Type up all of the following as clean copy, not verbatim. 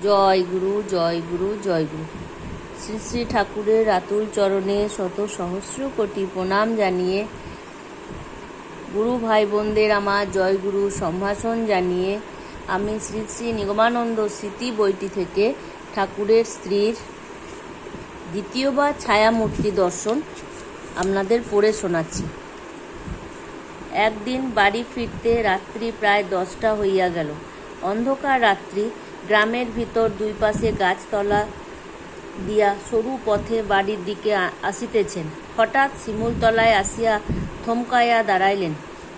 জয় গুরু, জয় গুরু, জয় গুরু। শ্রী শ্রী ঠাকুরের আতুল চরণে শত সহস্র কোটি প্রণাম জানিয়ে, গুরু ভাই বোনদের আমার জয় গুরু সম্ভাষণ জানিয়ে, আমি শ্রী শ্রী নিগমানন্দ স্মৃতি বইটি থেকে ঠাকুরের স্ত্রীর দ্বিতীয়বার ছায়ামূর্তি দর্শন আপনাদের পড়ে শোনাচ্ছি। একদিন বাড়ি ফিরতে রাত্রি প্রায় 10টা হইয়া গেল। অন্ধকার রাত্রি। গ্রামের ভিতর দুই পাশে গাছতলা দিয়া সরু পথে বাড়ির দিকে আসিতেছেন। হঠাৎ শিমুলতলায় আসিয়া থমকাইয়া দাঁড়াইলেন।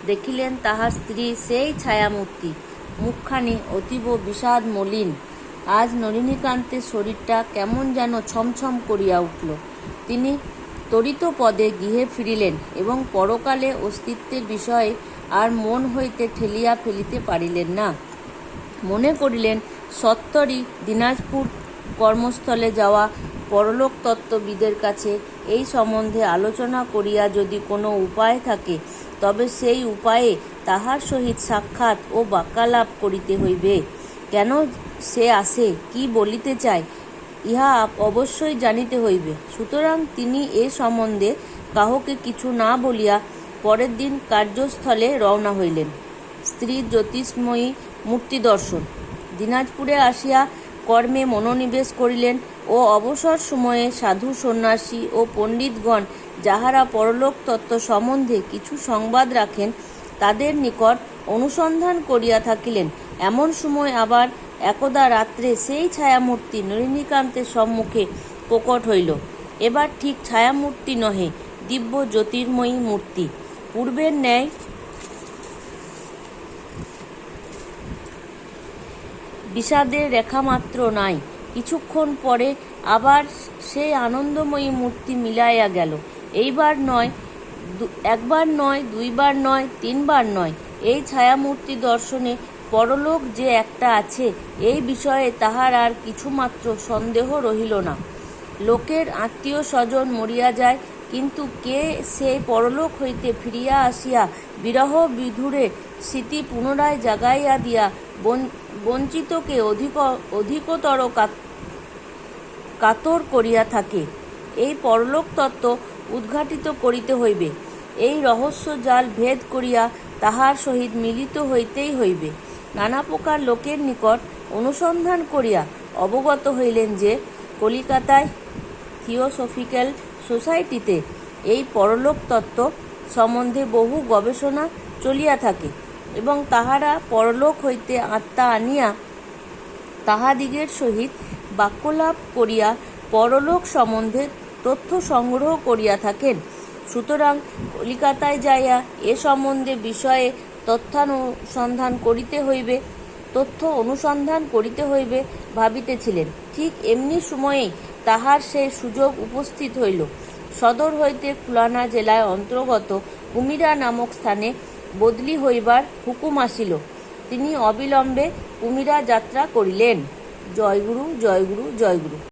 দেখিলেন তাহার স্ত্রী সেই ছায়ামূর্তি, মুখখানি অতীব বিষাদ মলিন। আজ নলিনীকান্তের শরীরটা কেমন যেন ছমছম করিয়া উঠল। তিনি তড়িৎ পদে গৃহে ফিরিলেন এবং পরকালে অস্তিত্বের বিষয়ে আর মন হইতে ঠেলিয়া ফেলিতে পারিলেন না। মনে করিলেন সত্বরই দিনাজপুর কর্মস্থলে যাওয়া পরলোক তত্ত্ববিদের কাছে এই সম্বন্ধে আলোচনা করিয়া যদি কোনো উপায় থাকে, তবে সেই উপায়ে তাহার সহিত সাক্ষাৎ ও বাক্যালাপ করিতে হইবে। কেন সে আসে, কি বলিতে চায়, ইহা অবশ্যই জানিতে হইবে। সুতরাং তিনি এ সম্বন্ধে কাহকে কিছু না বলিয়া পরের দিন কার্যস্থলে রওনা হইলেন। স্ত্রীর জ্যোতিষময়ী মূর্তি দর্শন। দিনাজপুরে আসিয়া কর্মে মনোনিবেশ করিলেন ও অবসর সময়ে সাধু সন্ন্যাসী ও পণ্ডিতগণ যাহারা পরলোক তত্ত্ব সম্বন্ধে কিছু সংবাদ রাখেন, তাদের নিকট অনুসন্ধান করিয়া থাকিলেন। এমন সময় আবার একদা রাত্রে সেই ছায়ামূর্তি নলিনীকান্তের সম্মুখে প্রকট হইল। এবার ঠিক ছায়ামূর্তি নহে, দিব্য জ্যোতির্ময়ী মূর্তি। পূর্বের ন্যায় বিষাদের রেখামাত্র নাই। কিছুক্ষণ পরে আবার সেই আনন্দময়ী মূর্তি মিলাইয়া গেল। এইবার নয়, একবার নয়, দুইবার নয়, তিনবার নয়। এই ছায়ামূর্তি দর্শনে পরলোক যে একটা আছে, এই বিষয়ে তাহার আর কিছুমাত্র সন্দেহ রহিল না। লোকের আত্মীয় স্বজন মরিয়া যায়, কিন্তু কে সেই পরলোক হইতে ফিরিয়া আসিয়া বিরহ বিধুরের স্মৃতি পুনরায় জাগাইয়া দিয়া বঞ্চিতকে অধিকতর কাতর করিয়া থাকে, এই পরলোক তত্ত্ব উদ্ঘাটিত করিতে হইবে। এই রহস্য জাল ভেদ করিয়া তাহার সহিত মিলিত হইতেই হইবে। নানা প্রকার লোকের নিকট অনুসন্ধান করিয়া অবগত হইলেন যে কলিকাতায় থিওসফিক্যাল সোসাইটিতে এই পরলোক তত্ত্ব সম্বন্ধে বহু গবেষণা চলিয়া থাকে এবং তাহারা পরলোক হইতে আত্মা আনিয়া তাহাদিগের সহিত বাক্যলাপ করিয়া পরলোক সম্বন্ধে তথ্য সংগ্রহ করিয়া থাকেন। সুতরাং কলিকাতায় যাইয়া এ সম্বন্ধে বিষয়ে তথ্য অনুসন্ধান করিতে হইবে ভাবিতেছিলেন। ঠিক এমনি সময়েই তাহার সেই সুযোগ উপস্থিত হইল। সদর হইতে খুলনা জেলায় অন্তর্গত কুমিরা নামক স্থানে বদলি হইবার হুকুম আসিল। তিনি অবিলম্বে কুমিরা যাত্রা করিলেন। জয় গুরু, জয় গুরু, জয় গুরু।